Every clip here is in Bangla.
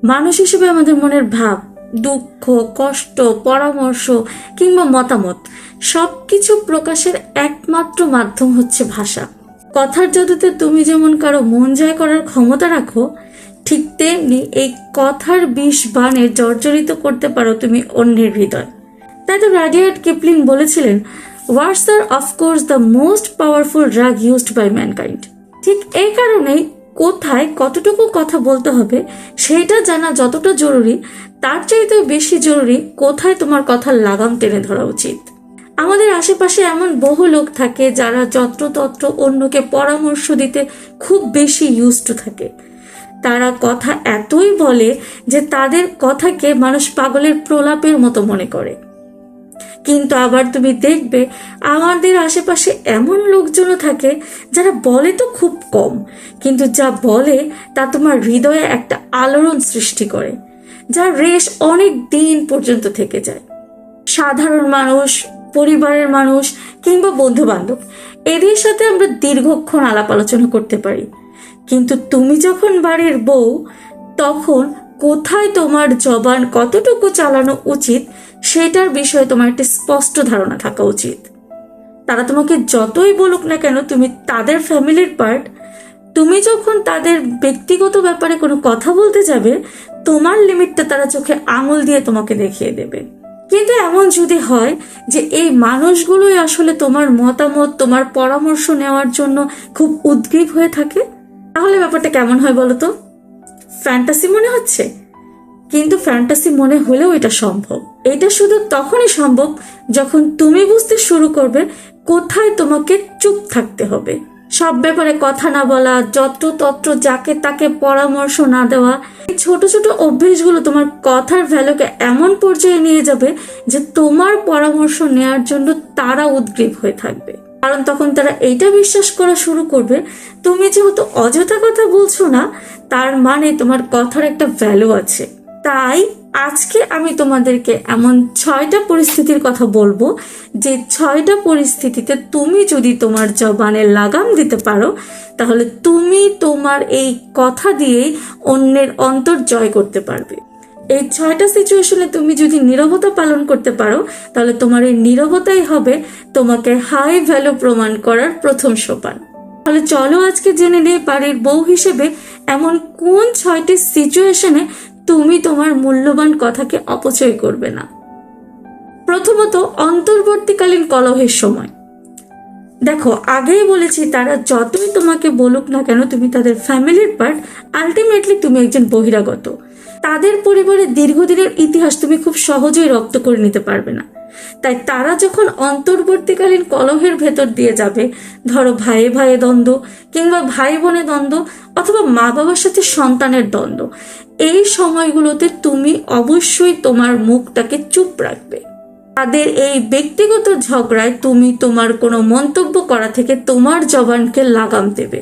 মানুষ হিসেবে আমাদের মনের ভাব, দুঃখ, কষ্ট, পরামর্শ কিংবা মতামত সবকিছু প্রকাশের একমাত্র মাধ্যম হচ্ছে ভাষা। কথার জাদুতে তুমি যেমন কারো মন জয় করার ক্ষমতা রাখো, ঠিক তেমনি এই কথার বিষ বাণে জর্জরিত করতে পারো তুমি অন্যের হৃদয়। তাই তো রাডিয়ার্ড কিপলিং বলেছিলেন, words are of course the most powerful drug used by mankind. ঠিক এই কারণেই কোথায় কতটুকু কথা বলতে হবে সেইটা জানা যতটা জরুরি, তার চাইতেও বেশি জরুরি কোথায় তোমার কথার লাগাম টেনে ধরা উচিত। আমাদের আশেপাশে এমন বহু লোক থাকে যারা যত্রতত্র অন্যকে পরামর্শ দিতে খুব বেশি ইউজড থাকে। তারা কথা এতই বলে যে তাদের কথাকে মানুষ পাগলের প্রলাপের মতো মনে করে। কিন্তু আবার তুমি দেখবে আমাদের আশেপাশে এমন লোকজনও থাকে যারা বলে তো খুব কম, কিন্তু যা বলে তা তোমার হৃদয়ে একটা আলোড়ন সৃষ্টি করে, যার রেশ অনেক দিন পর্যন্ত থেকে যায়। সাধারণ মানুষ, পরিবারের মানুষ কিংবা বন্ধু বান্ধব, এদের সাথে আমরা দীর্ঘক্ষণ আলাপ আলোচনা করতে পারি, কিন্তু তুমি যখন বাড়ির বউ, তখন কোথায় তোমার জবান কতটুকু চালানো উচিত সেটার বিষয়ে তোমার একটা স্পষ্ট ধারণা থাকা উচিত। তারা তোমাকে যতই বলুক না কেন তুমি তাদের ফ্যামিলির পার্ট। তুমি যখন তাদের ব্যক্তিগত ব্যাপারে কোনো কথা বলতে যাবে, তোমার লিমিটটা তারা চোখে আঙুল দিয়ে তোমাকে দেখিয়ে দেবে। কিন্তু এমন যদি হয় যে এই মানুষগুলোই আসলে তোমার মতামত, তোমার পরামর্শ নেওয়ার জন্য খুব উদ্গ্রীব হয়ে থাকে, তাহলে ব্যাপারটা কেমন হয় বলো তো? ফ্যান্টাসি মনে হচ্ছে, কিন্তু ফ্যান্টাসি মনে হলেও এটা সম্ভব। এটা শুধু তখনই সম্ভব যখন তুমি বুঝতে শুরু করবে কোথায় তোমাকে চুপ থাকতে হবে, সব ব্যাপারে কথা না বলা, যত্রতত্র যাকে তাকে পরামর্শ না দেওয়া। এই ছোট ছোট অভ্যেসগুলো তোমার কথার ভ্যালুকে এমন পর্যায়ে নিয়ে যাবে যে তোমার পরামর্শ নেওয়ার জন্য তারা উদ্গ্রীব হয়ে থাকবে। কারণ তখন তারা এইটা বিশ্বাস করা শুরু করবে তুমি যেহেতু অযথা কথা বলছো না, তার মানে তোমার কথার একটা ভ্যালু আছে। তাই আজকে আমি তোমাদেরকে এমন 6টা পরিস্থিতির কথা বলবো, যে 6টা পরিস্থিতিতে তুমি যদি তোমার জবানে লাগাম দিতে পারো, তাহলে তুমি তোমার এই কথা দিয়েই অন্যের অন্তর জয় করতে পারবে। এই 6টা সিচুয়েশনে তুমি যদি নীরবতা পালন করতে পারো, তাহলে তোমার এই নীরবতাই হবে তোমাকে হাই ভ্যালু প্রমাণ করার প্রথম সোপান। তাহলে চলো আজকে জেনে নিই বাড়ির বউ হিসেবে এমন কোন 6টি সিচুয়েশনে তুমি তোমার মূল্যবান কথাকে অপচয় করবে না। প্রথমত, অন্তর্বর্তীকালীন কলহের সময়। দেখো, আগেই বলেছি তারা যতই তোমাকে বলুক না কেন তুমি তাদের ফ্যামিলির পার্ট, আলটিমেটলি তুমি একজন বহিরাগত। তাদের পরিবারের দীর্ঘদিনের ইতিহাস তুমি খুব সহজেই রপ্ত করে নিতে পারবে না। তাই তারা যখন অন্তর্বর্তীকালীন কলহের ভেতর দিয়ে যাবে, ধরো ভাইয়ে ভাইয়ে দ্বন্দ্ব কিংবা ভাই বোনে দ্বন্দ্ব অথবা মা বাবার সাথে সন্তানের দ্বন্দ্ব, এই সময়গুলোতে তুমি অবশ্যই তোমার মুখটাকে চুপ রাখবে। তাদের এই ব্যক্তিগত ঝগড়ায় তুমি তোমার কোনো মন্তব্য করা থেকে তোমার জবানকে লাগাম দেবে।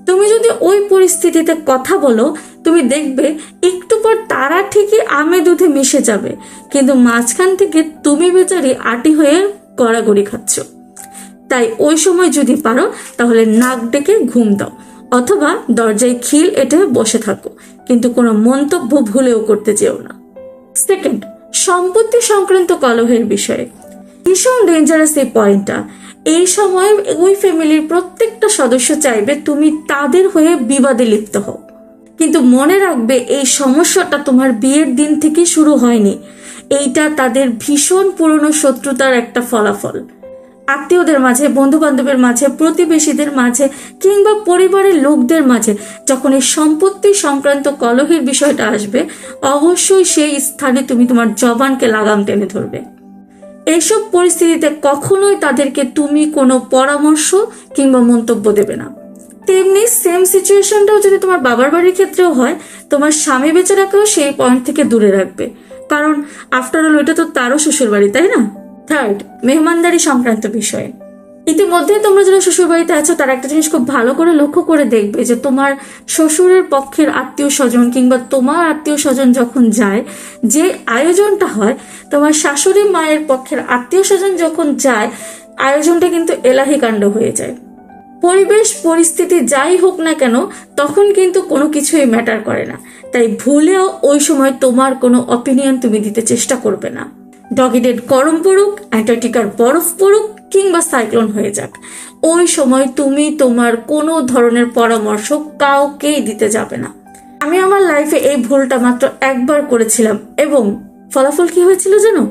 তুমি যদি ওই পরিস্থিতিতে কথা বলো, তুমি দেখবে একটু পর তারা ঠিকই আমে দুধে মিশে যাবে, কিন্তু মাঝখান থেকে তুমি বেচারি আটি হয়ে গড়াগড়ি খাচ্ছ। তাই ওই সময় যদি পারো তাহলে নাক ডেকে ঘুম দাও, অথবা দরজায় খিল এঁটে বসে থাকো, কিন্তু কোনো মন্তব্য ভুলেও করতে যেও না। সেকেন্ড, সম্পত্তি সংক্রান্ত কলহের বিষয়ে ভীষণ ডেঞ্জারাস এই পয়েন্টটা। এই সময় ওই ফ্যামিলির প্রত্যেকটা সদস্য চাইবে তুমি তাদের হয়ে বিবাদে লিপ্ত হও, কিন্তু মনে রাখবে এই সমস্যাটা তোমার বিয়ের দিন থেকে শুরু হয়নি। এইটা তাদের ভীষণ পুরনো শত্রুতার একটা ফলাফল। আত্মীয়দের মাঝে, বন্ধু বান্ধবের মাঝে, প্রতিবেশীদের মাঝে কিংবা পরিবারের লোকদের মাঝে যখন এই সম্পত্তি সংক্রান্ত কলহের বিষয়টা আসবে, অবশ্যই সেই স্থানে তুমি তোমার জবানকে লাগাম টেনে ধরবে। এইসব পরিস্থিতিতে কখনোই তাদেরকে তুমি কোনো পরামর্শ কিংবা মন্তব্য দেবে না। তেমনি সেম সিচুয়েশনটাও যদি তোমার বাবার বাড়ির ক্ষেত্রেও হয়, তোমার স্বামী বেচারাকেও সেই পয়েন্ট থেকে দূরে রাখবে, কারণ আফটার অল ওইটা তো তারও শ্বশুর বাড়ি, তাই না? থার্ড, মেহমানদারি সংক্রান্ত বিষয়ে। ইতিমধ্যে তোমরা যারা শ্বশুর বাড়িতে আছো তারা একটা জিনিস খুব ভালো করে লক্ষ্য করে দেখবে যে তোমার শ্বশুরের পক্ষের আত্মীয় স্বজন কিংবা তোমার আত্মীয় স্বজন যখন যায়, যে আয়োজনটা হয়, তোমার শাশুড়ি মায়ের পক্ষের আত্মীয় স্বজন যখন যায়, আয়োজনটা কিন্তু এলাহি কাণ্ড হয়ে যায়। পরিবেশ পরিস্থিতি যাই হোক না কেন, তখন কিন্তু কোনো কিছুই ম্যাটার করে না। তাই ভুলেও ওই সময় তোমার কোনো অপিনিয়ন তুমি দিতে চেষ্টা করবে না। ডগিডেড গরম পড়ুক, অ্যান্টার্কটিকার বরফ পড়ুক, কিংবা সাইক্লোন হয়ে যাক, ওই সময় তুমি তোমার কোনো ধরনের পরামর্শ কাউকেই দিতে যাবে না। আমি আমার লাইফে এই ভুলটা মাত্র একবার করেছিলাম, এবং ফলাফল কি হয়েছিল জানো?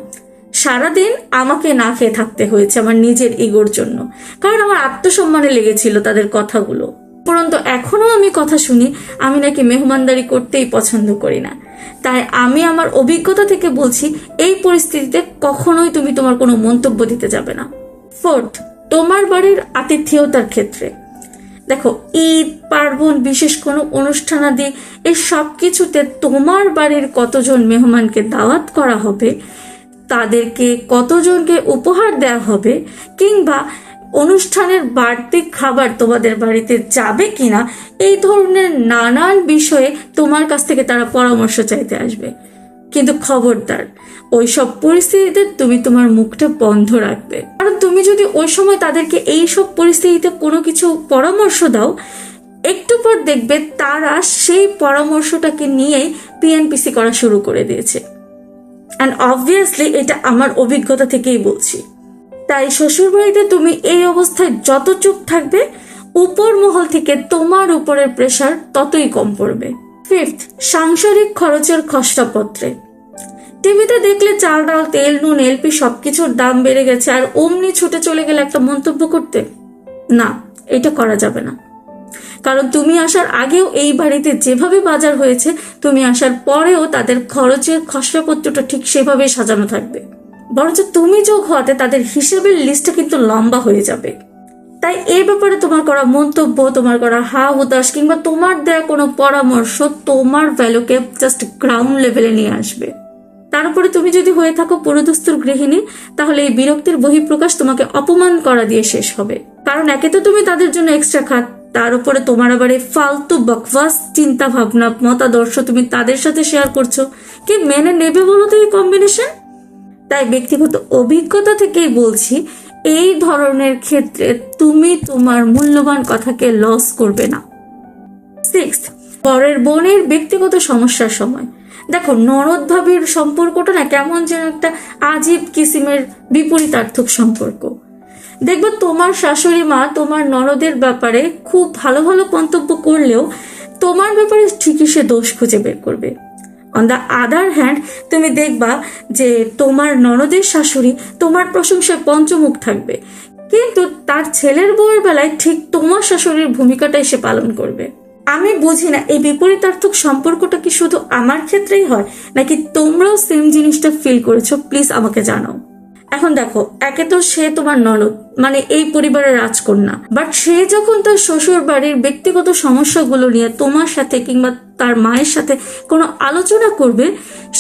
সারাদিন আমাকে না খেয়ে থাকতে হয়েছে আমার নিজের ইগোর জন্য, কারণ আমার আত্মসম্মানে লেগেছিল তাদের কথাগুলো। পরন্তু এখনো আমি কথা শুনি আমি নাকি মেহমানদারি করতেই পছন্দ করি না। তাই আমি আমার অভিজ্ঞতা থেকে বলছি, এই পরিস্থিতিতে কখনোই তুমি তোমার কোনো মন্তব্য দিতে যাবে না। ফোর্থ, তোমার বাড়ির আতিথেয়তার ক্ষেত্রে দেখো, ঈদ পার্বণ, বিশেষ কোনো অনুষ্ঠানাদি, এই সব কিছুতে তোমার বাড়ির কতজন মেহমানকে দাওয়াত করা হবে, তাদেরকে কতজনকে উপহার দেওয়া হবে, কিংবা অনুষ্ঠানের বাড়তি খাবার তোমাদের বাড়িতে যাবে কিনা, এই ধরনের নানান বিষয়ে তোমার কাছ থেকে তারা পরামর্শ চাইতে আসবে। কিন্তু খবরদার, ওই সব পরিস্থিতিতে তুমি তোমার মুখটা বন্ধ রাখবে। কারণ তুমি যদি ওই সময় তাদেরকে এই সব পরিস্থিতিতে কোনো কিছু পরামর্শ দাও, একটু পর দেখবে তারা সেই পরামর্শটাকে নিয়েই পিএনপিসি করা শুরু করে দিয়েছে। অ্যান্ড অবভিয়াসলি এটা আমার অভিজ্ঞতা থেকেই বলছি। তাই শ্বশুরবাড়িতে তুমি এই অবস্থায় যত চুপ থাকবে, উপর মহল থেকে তোমার উপরের প্রেশার ততই কম পড়বে। ফিফথ, সাংসারিক খরচের খসড়াপত্রে টিভিতে দেখলে চাল ডাল তেল নুন এলপি সবকিছুর দাম বেড়ে গেছে, আর অমনি ছুটে চলে গেলে একটা মন্তব্য করতে, না, এটা করা যাবে না। কারণ তুমি আসার আগেও এই বাড়িতে যেভাবে বাজার হয়েছে, তুমি আসার পরেও তাদের খরচের খসড়াপত্রটা ঠিক সেভাবেই সাজানো থাকবে। বরঞ্চ তুমি যোগ হওয়াতে তাদের হিসেবের লিস্টটা কিন্তু লম্বা হয়ে যাবে। তাই এই ব্যাপারে তোমার করা মন্তব্য, তোমার করা হা হুতাশ, কিংবা তোমার দেয়া কোনো পরামর্শ তোমার ভ্যালুকে জাস্ট গ্রাউন্ড লেভেলে নিয়ে আসবে। তার উপরে তুমি যদি হয়ে থাকো পুরোদস্তুর গৃহিণী, তাহলে এই বিরক্তির বহিঃপ্রকাশ তোমাকে অপমান করা দিয়ে শেষ হবে। কারণ একে তো তুমি তাদের জন্য এক্সট্রা খাত, তার উপরে তোমার আবার এই ফালতু বকওয়াস চিন্তা ভাবনা মতাদর্শ তুমি তাদের সাথে শেয়ার করছো। কি মেনে নেবে বলো তো এই কম্বিনেশন? তাই ব্যক্তিগত অভিজ্ঞতা থেকেই বলছি, এই ধরনের ক্ষেত্রে তুমি তোমার মূল্যবান কথাকে লস করবে না। সিক্সথ, পরের বোনের ব্যক্তিগত সমস্যার সময় দেখো, ননদ ভাবির সম্পর্কটা না কেমন যেন একটা আজীব কিসিমের বিপরীতার্থক সম্পর্ক। দেখবে তোমার শাশুড়ি মা তোমার ননদের ব্যাপারে খুব ভালো ভালো মন্তব্য করলেও তোমার ব্যাপারে ঠিকই সে দোষ খুঁজে বের করবে। অন দ্য আদার হ্যান্ড, তুমি দেখবা যে তোমার ননদের শাশুড়ি তোমার প্রশংসায় পঞ্চমুখ থাকবে, কিন্তু তার ছেলের বউয়ের বেলায় ঠিক তোমার শাশুড়ির ভূমিকাটাই সে পালন করবে। আমি বুঝি না এই বিপরীতার্থক সম্পর্কটা কি শুধু আমার ক্ষেত্রেই হয়, নাকি তোমরাও সেম জিনিসটা ফিল করেছো? প্লিজ আমাকে জানাও। এখন দেখো, একে তো সে তোমার ননদ, মানে এই পরিবারের রাজকন্যা, বাট সে যখন তার শ্বশুর বাড়ির ব্যক্তিগত সমস্যাগুলো নিয়ে তোমার সাথে কিংবা তার মায়ের সাথে কোনো আলোচনা করবে,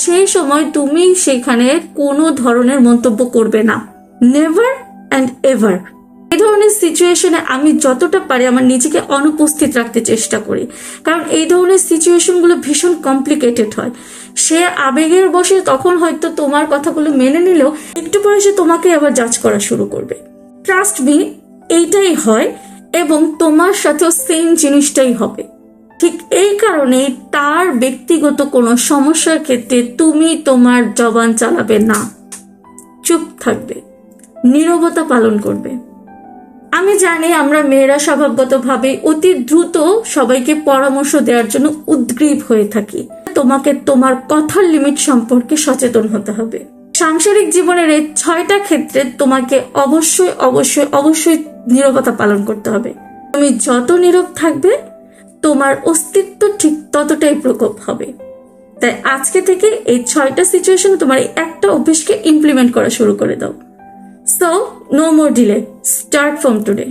সেই সময় তুমি সেখানে কোনো ধরনের মন্তব্য করবে না। Never and ever. এই ধরনের সিচুয়েশনে আমি যতটা পারি আমার নিজেকে অনুপস্থিত রাখতে চেষ্টা করি, কারণ এই ধরনের সিচুয়েশনগুলো ভীষণ কমপ্লিকেটেড হয়। সে আবেগের বশে তখন হয়তো তোমার কথাগুলো মেনে নিলেও একটু পরে সে তোমাকে আবার জাজ করা শুরু করবে। ট্রাস্ট মি, এইটাই হয়, এবং তোমার সাথেও সেম জিনিসটাই হবে। ঠিক এই কারণেই তার ব্যক্তিগত কোনো সমস্যার ক্ষেত্রে তুমি তোমার জবান চালাবে না, চুপ থাকবে, নীরবতা পালন করবে। আমি জানি আমরা মেয়েরা স্বভাবগতভাবে অতি দ্রুত সবাইকে পরামর্শ দেওয়ার জন্য উদ্গ্রীব হয়ে থাকি। তোমাকে তোমার কথার লিমিট সম্পর্কে সচেতন হতে হবে। সাংসারিক জীবনের এই 6টা ক্ষেত্রে তোমাকে অবশ্যই অবশ্যই অবশ্যই নীরবতা পালন করতে হবে। তুমি যত নীরব থাকবে, তোমার অস্তিত্ব ঠিক ততটাই প্রকোপ হবে। তাই আজকে থেকে এই 6টা সিচুয়েশন তোমার এই একটা অভ্যাসকে ইমপ্লিমেন্ট করা শুরু করে দাও। So, no more delay. Start from today.